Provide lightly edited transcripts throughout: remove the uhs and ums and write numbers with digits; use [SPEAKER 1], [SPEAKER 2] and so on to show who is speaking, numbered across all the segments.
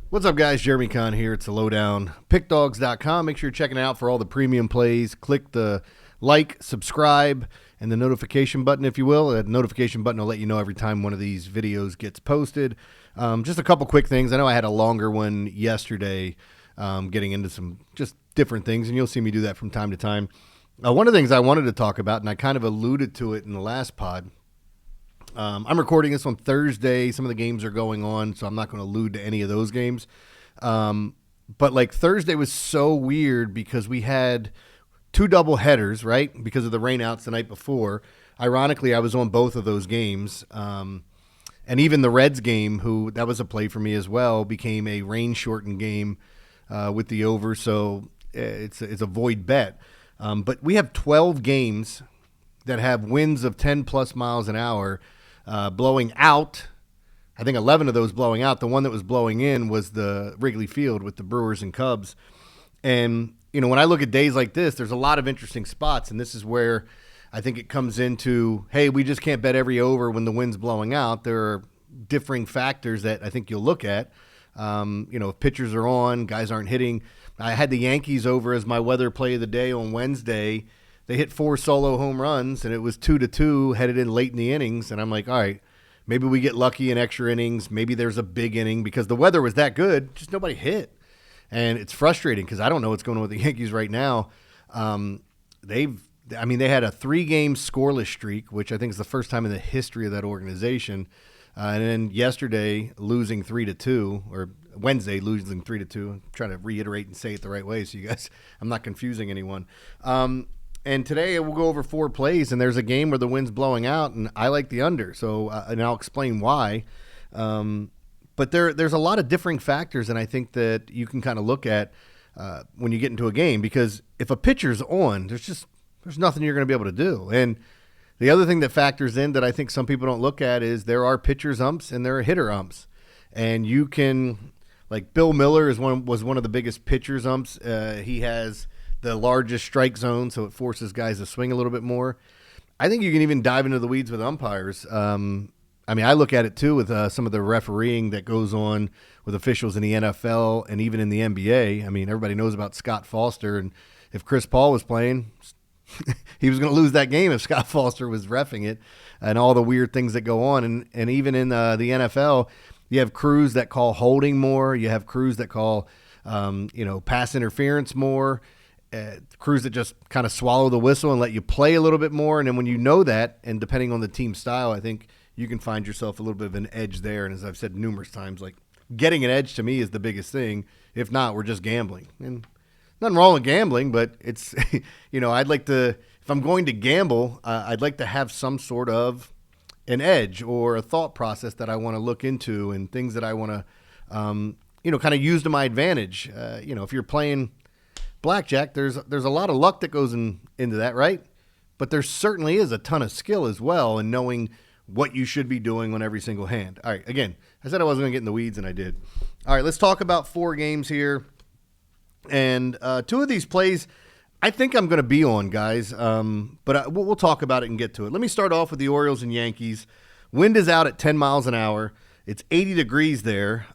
[SPEAKER 1] What's up, guys? Jeremy Conn here. It's the Lowdown. Pickdawgz.com. Make sure you're checking it out for all the premium plays. Click the like, subscribe, and the notification button, if you will. That notification button will let you know every time one of these videos gets posted. Just a couple quick things. I know I had a longer one yesterday getting into some just different things, and you'll see me do that from time to time. One of the things I wanted to talk about, and I kind of alluded to it in the last pod, I'm recording this on Thursday. Some of the games are going on, so I'm not going to allude to any of those games. But like Thursday was so weird because we had two double headers, right? Because of the rainouts the night before. Ironically, I was on both of those games. And even the Reds game, that was a play for me as well, became a rain-shortened game with the over. So it's a void bet. But we have 12 games that have winds of 10-plus miles an hour. Blowing out, I think 11 of those blowing out. The one that was blowing in was the Wrigley Field with the Brewers and Cubs. And, you know, when I look at days like this, there's a lot of interesting spots, and this is where I think it comes into, hey, we just can't bet every over when the wind's blowing out. There are differing factors that I think you'll look at. If pitchers are on, guys aren't hitting. I had the Yankees over as my weather play of the day on Wednesday. They hit 4 solo home runs, and it was 2-2 headed in late in the innings. And I'm like, all right, maybe we get lucky in extra innings. Maybe there's a big inning because the weather was that good. Just nobody hit. And it's frustrating because I don't know what's going on with the Yankees right now. They had a 3-game scoreless streak, which I think is the first time in the history of that organization. And then yesterday, losing 3-2, or Wednesday, losing 3-2. I'm trying to reiterate and say it the right way so you guys, I'm not confusing anyone. And today we'll go over 4 plays, and there's a game where the wind's blowing out, and I like the under. So, and I'll explain why. But there's a lot of differing factors, and I think that you can kind of look at when you get into a game, because if a pitcher's on, there's nothing you're going to be able to do. And the other thing that factors in that I think some people don't look at is there are pitcher's umps and there are hitter umps, and you can, like Bill Miller was one of the biggest pitcher's umps. He has the largest strike zone, so it forces guys to swing a little bit more. I think you can even dive into the weeds with umpires. I look at it too with some of the refereeing that goes on with officials in the NFL and even in the NBA. I mean, everybody knows about Scott Foster, and if Chris Paul was playing, he was going to lose that game if Scott Foster was reffing it, and all the weird things that go on. And even in the NFL, you have crews that call holding more. You have crews that call pass interference more. Crews that just kind of swallow the whistle and let you play a little bit more. And then when you know that, and depending on the team style, I think you can find yourself a little bit of an edge there. And as I've said numerous times, like getting an edge to me is the biggest thing. If not, we're just gambling. And nothing wrong with gambling, but it's, I'd like to, if I'm going to gamble, I'd like to have some sort of an edge or a thought process that I want to look into and things that I want to, kind of use to my advantage. If you're playing blackjack, there's a lot of luck that goes into that, right? But there certainly is a ton of skill as well in knowing what you should be doing on every single hand. All right, again, I said I wasn't going to get in the weeds, and I did. All right, let's talk about 4 games here. And 2 of these plays I think I'm going to be on, guys, but we'll talk about it and get to it. Let me start off with the Orioles and Yankees. Wind is out at 10 miles an hour. It's 80 degrees there.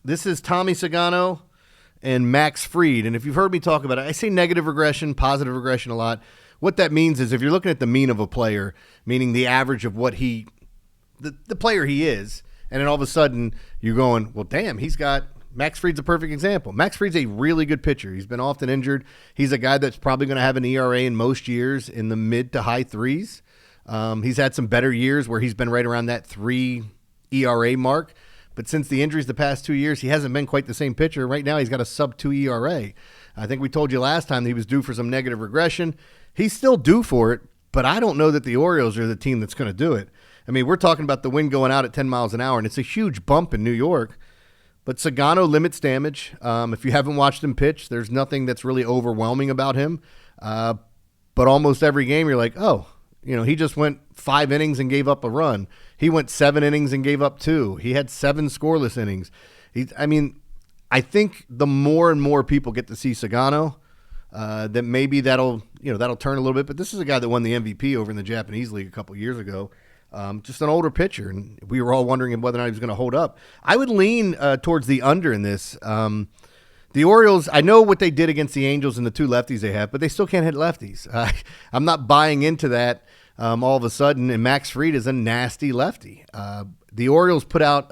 [SPEAKER 1] This is Tommy Sagano and Max Fried. And if you've heard me talk about it, I say negative regression, positive regression a lot. What that means is if you're looking at the mean of a player, meaning the average of what the player he is, and then all of a sudden you're going, well, damn, Max Fried's a perfect example. Max Fried's a really good pitcher. He's been often injured. He's a guy that's probably going to have an ERA in most years in the mid to high 3s. He's had some better years where he's been right around that 3 ERA mark. But since the injuries the past 2 years, he hasn't been quite the same pitcher. Right now, he's got a sub-2 ERA. I think we told you last time that he was due for some negative regression. He's still due for it, but I don't know that the Orioles are the team that's going to do it. I mean, we're talking about the wind going out at 10 miles an hour, and it's a huge bump in New York. But Sagano limits damage. If you haven't watched him pitch, there's nothing that's really overwhelming about him. But almost every game, you're like, oh, he just went 5 innings and gave up a run. He went 7 innings and gave up 2. He had 7 scoreless innings. I think the more and more people get to see Sagano, that maybe that'll turn a little bit. But this is a guy that won the MVP over in the Japanese League a couple years ago. Just an older pitcher, and we were all wondering whether or not he was going to hold up. I would lean towards the under in this. The Orioles, I know what they did against the Angels and the two lefties they have, but they still can't hit lefties. I'm not buying into that all of a sudden, and Max Fried is a nasty lefty. The Orioles put out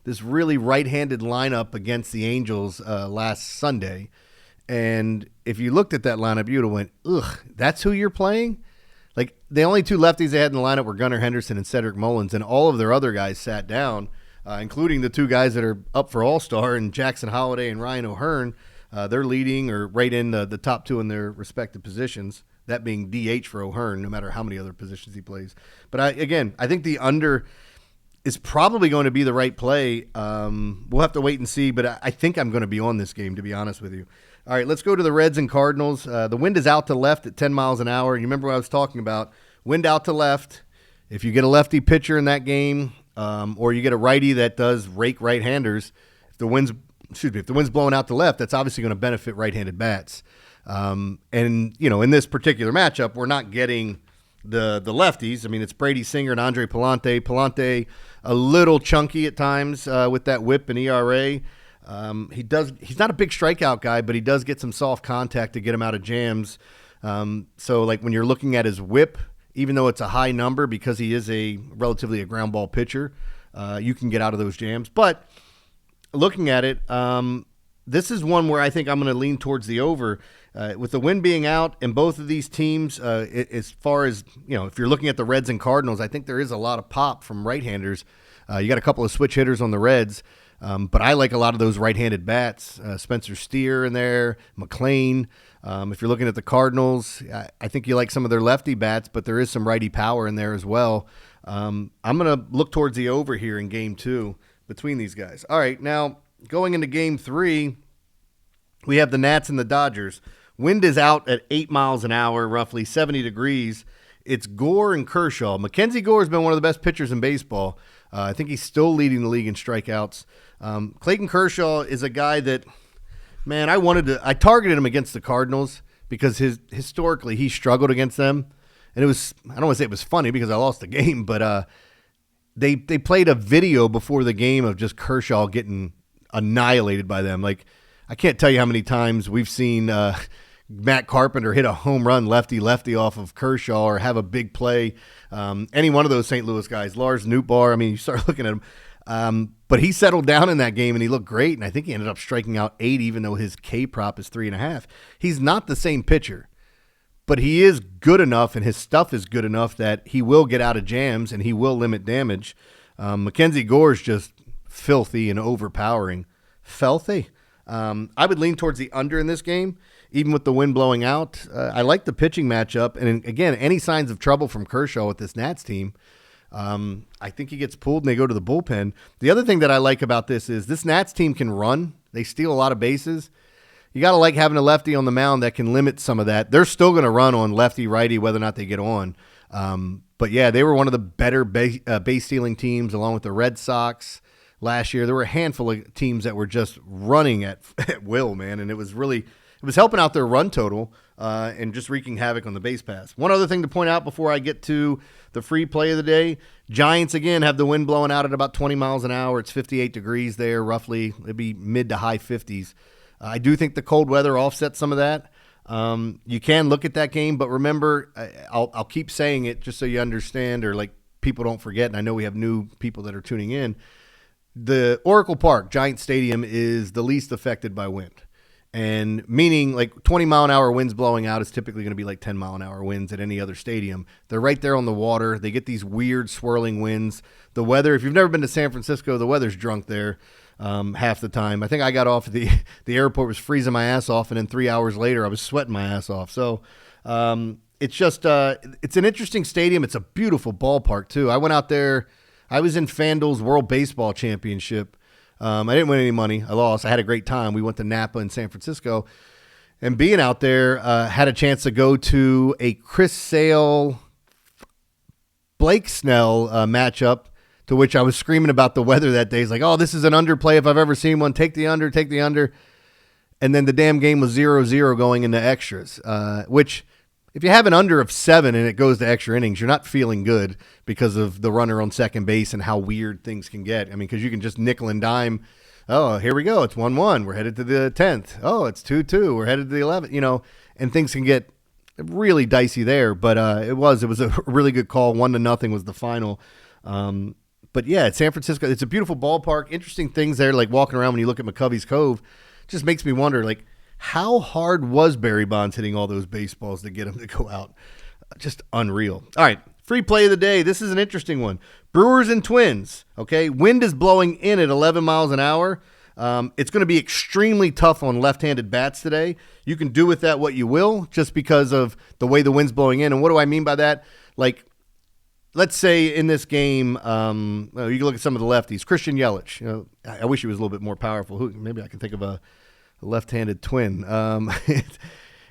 [SPEAKER 1] this really right-handed lineup against the Angels last Sunday, and if you looked at that lineup, you would have went, ugh, that's who you're playing? Like, the only two lefties they had in the lineup were Gunnar Henderson and Cedric Mullins, and all of their other guys sat down, including the two guys that are up for All-Star, and Jackson Holliday and Ryan O'Hearn. They're leading or right in the top two in their respective positions, that being DH for O'Hearn, no matter how many other positions he plays. But I think the under is probably going to be the right play. We'll have to wait and see, but I think I'm going to be on this game, to be honest with you. All right, let's go to the Reds and Cardinals. The wind is out to left at 10 miles an hour. You remember what I was talking about? Wind out to left. If you get a lefty pitcher in that game, or you get a righty that does rake right-handers, if the wind's blowing out to left, that's obviously going to benefit right-handed bats. And in this particular matchup, we're not getting the lefties. I mean, it's Brady Singer and Andre Palante. Palante a little chunky at times with that whip and ERA. He's not a big strikeout guy, but he does get some soft contact to get him out of jams. So like when you're looking at his whip, even though it's a high number because he is relatively a ground ball pitcher, you can get out of those jams. But looking at it, this is one where I think I'm going to lean towards the over. With the wind being out and both of these teams, as far as, if you're looking at the Reds and Cardinals, I think there is a lot of pop from right-handers. You got a couple of switch hitters on the Reds. But I like a lot of those right-handed bats. Spencer Steer in there, McLean. If you're looking at the Cardinals, I think you like some of their lefty bats, but there is some righty power in there as well. I'm going to look towards the over here in Game 2 between these guys. All right, now going into Game 3, we have the Nats and the Dodgers. Wind is out at 8 miles an hour, roughly 70 degrees. It's Gore and Kershaw. Mackenzie Gore has been one of the best pitchers in baseball. I think he's still leading the league in strikeouts. Clayton Kershaw is a guy that, man, I targeted him against the Cardinals because historically he struggled against them. And I don't want to say it was funny because I lost the game, but they played a video before the game of just Kershaw getting annihilated by them. Like, I can't tell you how many times we've seen Matt Carpenter hit a home run lefty off of Kershaw or have a big play. Any one of those St. Louis guys, Lars Nootbaar, I mean, you start looking at him. But he settled down in that game, and he looked great, and I think he ended up striking out 8, even though his K prop is 3.5. He's not the same pitcher, but he is good enough, and his stuff is good enough that he will get out of jams, and he will limit damage. Mackenzie Gore's just filthy and overpowering. Filthy? I would lean towards the under in this game, even with the wind blowing out. I like the pitching matchup, and again, any signs of trouble from Kershaw with this Nats team, I think he gets pulled and they go to the bullpen. The other thing that I like about this is this Nats team can run. They steal a lot of bases. You got to like having a lefty on the mound that can limit some of that. They're still going to run on lefty, righty, whether or not they get on. But yeah, they were one of the better base stealing teams along with the Red Sox last year. There were a handful of teams that were just running at will, man. And it was helping out their run total and just wreaking havoc on the base paths. One other thing to point out before I get to the free play of the day, Giants, again, have the wind blowing out at about 20 miles an hour. It's 58 degrees there, roughly. It'd be mid to high 50s. I do think the cold weather offsets some of that. You can look at that game, but remember, I'll keep saying it just so you understand or like people don't forget, and I know we have new people that are tuning in. The Oracle Park, Giant Stadium, is the least affected by wind. And meaning like 20 mile an hour winds blowing out is typically going to be like 10 mile an hour winds at any other stadium. They're right there on the water. They get these weird swirling winds. The weather, if you've never been to San Francisco, the weather's drunk there half the time. I think I got off at the airport, was freezing my ass off, and then 3 hours later I was sweating my ass off. So it's just it's an interesting stadium. It's a beautiful ballpark too. I went out there. I was in FanDuel's World Baseball Championship. I didn't win any money. I lost. I had a great time. We went to Napa in San Francisco. And being out there, had a chance to go to a Chris Sale, Blake Snell matchup, to which I was screaming about the weather that day. It's like, oh, this is an underplay if I've ever seen one. Take the under, take the under. And then the damn game was 0-0 going into extras, which if you have an under of 7 and it goes to extra innings, you're not feeling good because of the runner on second base and how weird things can get. I mean, because you can just nickel and dime. Oh, here we go. It's 1-1. We're headed to the 10th. Oh, it's 2-2. We're headed to the 11th. And things can get really dicey there. But it was a really good call. 1-0 was the final. But yeah, it's San Francisco. It's a beautiful ballpark. Interesting things there, like walking around when you look at McCovey's Cove. Just makes me wonder, like, how hard was Barry Bonds hitting all those baseballs to get him to go out? Just unreal. All right, free play of the day. This is an interesting one. Brewers and Twins, okay? Wind is blowing in at 11 miles an hour. It's going to be extremely tough on left-handed bats today. You can do with that what you will just because of the way the wind's blowing in. And what do I mean by that? Like, let's say in this game, you can look at some of the lefties. Christian Yelich. I wish he was a little bit more powerful. Maybe I can think of a left-handed twin.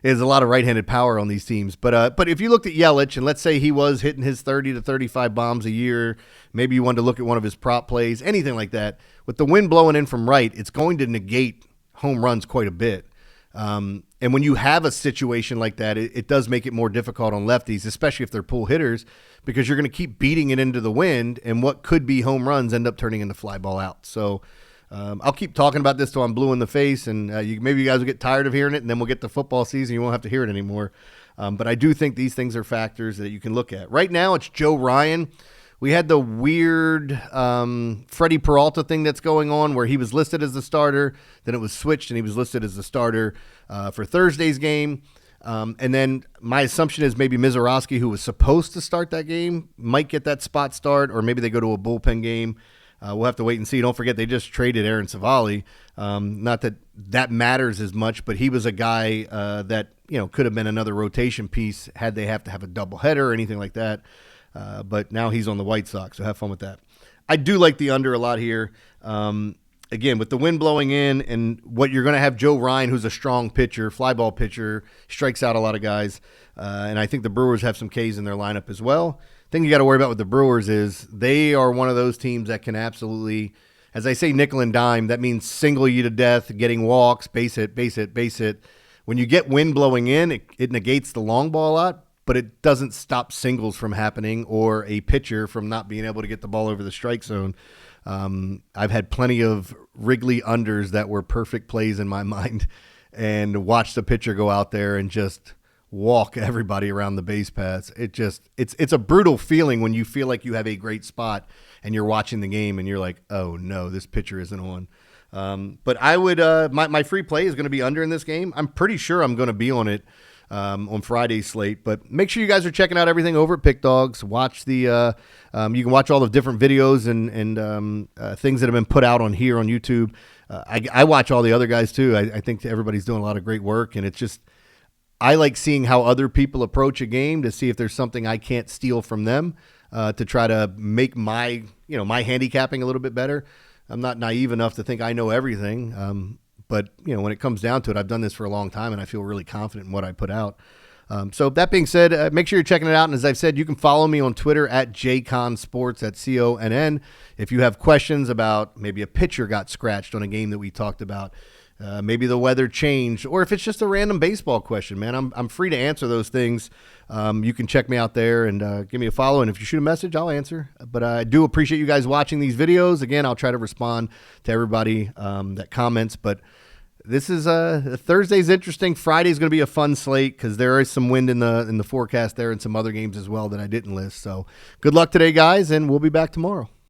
[SPEAKER 1] There's a lot of right-handed power on these teams. But if you looked at Yelich, and let's say he was hitting his 30 to 35 bombs a year, maybe you wanted to look at one of his prop plays, anything like that. With the wind blowing in from right, it's going to negate home runs quite a bit. And when you have a situation like that, it does make it more difficult on lefties, especially if they're pull hitters, because you're going to keep beating it into the wind, and what could be home runs end up turning into fly ball out. So I'll keep talking about this till I'm blue in the face, and maybe you guys will get tired of hearing it, and then we'll get to football season. You won't have to hear it anymore. But I do think these things are factors that you can look at. Right now, it's Joe Ryan. We had the weird Freddie Peralta thing that's going on where he was listed as the starter, then it was switched, and he was listed as the starter for Thursday's game. And then my assumption is maybe Mizorowski, who was supposed to start that game, might get that spot start, or maybe they go to a bullpen game. We'll have to wait and see. Don't forget, they just traded Aaron Savali. Not that matters as much, but he was a guy that could have been another rotation piece had they have to have a doubleheader or anything like that. But now he's on the White Sox, so have fun with that. I do like the under a lot here. Again, with the wind blowing in and what you're going to have Joe Ryan, who's a strong pitcher, fly ball pitcher, strikes out a lot of guys. And I think the Brewers have some Ks in their lineup as well. Thing you got to worry about with the Brewers is they are one of those teams that can absolutely, as I say, nickel and dime. That means single you to death, getting walks, base hit, base hit, base hit. When you get wind blowing in, it negates the long ball a lot, but it doesn't stop singles from happening or a pitcher from not being able to get the ball over the strike zone. I've had plenty of Wrigley unders that were perfect plays in my mind, and watch the pitcher go out there and just walk everybody around the base paths. It's a brutal feeling when you feel like you have a great spot and you're watching the game and you're like, oh no, this pitcher isn't on. But I would my free play is going to be under in this game. I'm pretty sure I'm going to be on it on Friday's slate. But make sure you guys are checking out everything over at Pickdawgz. Watch the you can watch all the different videos and things that have been put out on here on YouTube. I watch all the other guys too. I think everybody's doing a lot of great work, and it's just I like seeing how other people approach a game to see if there's something I can't steal from them to try to make my handicapping a little bit better. I'm not naive enough to think I know everything. But when it comes down to it, I've done this for a long time, and I feel really confident in what I put out. So that being said, make sure you're checking it out. And as I've said, you can follow me on Twitter at JConnSports, that's CONN. If you have questions about maybe a pitcher got scratched on a game that we talked about, maybe the weather changed, or if it's just a random baseball question, man, I'm free to answer those things. You can check me out there and give me a follow. And if you shoot a message, I'll answer. But I do appreciate you guys watching these videos. Again, I'll try to respond to everybody that comments. But this is Thursday's interesting. Friday's going to be a fun slate because there is some wind in the forecast there and some other games as well that I didn't list. So good luck today, guys, and we'll be back tomorrow.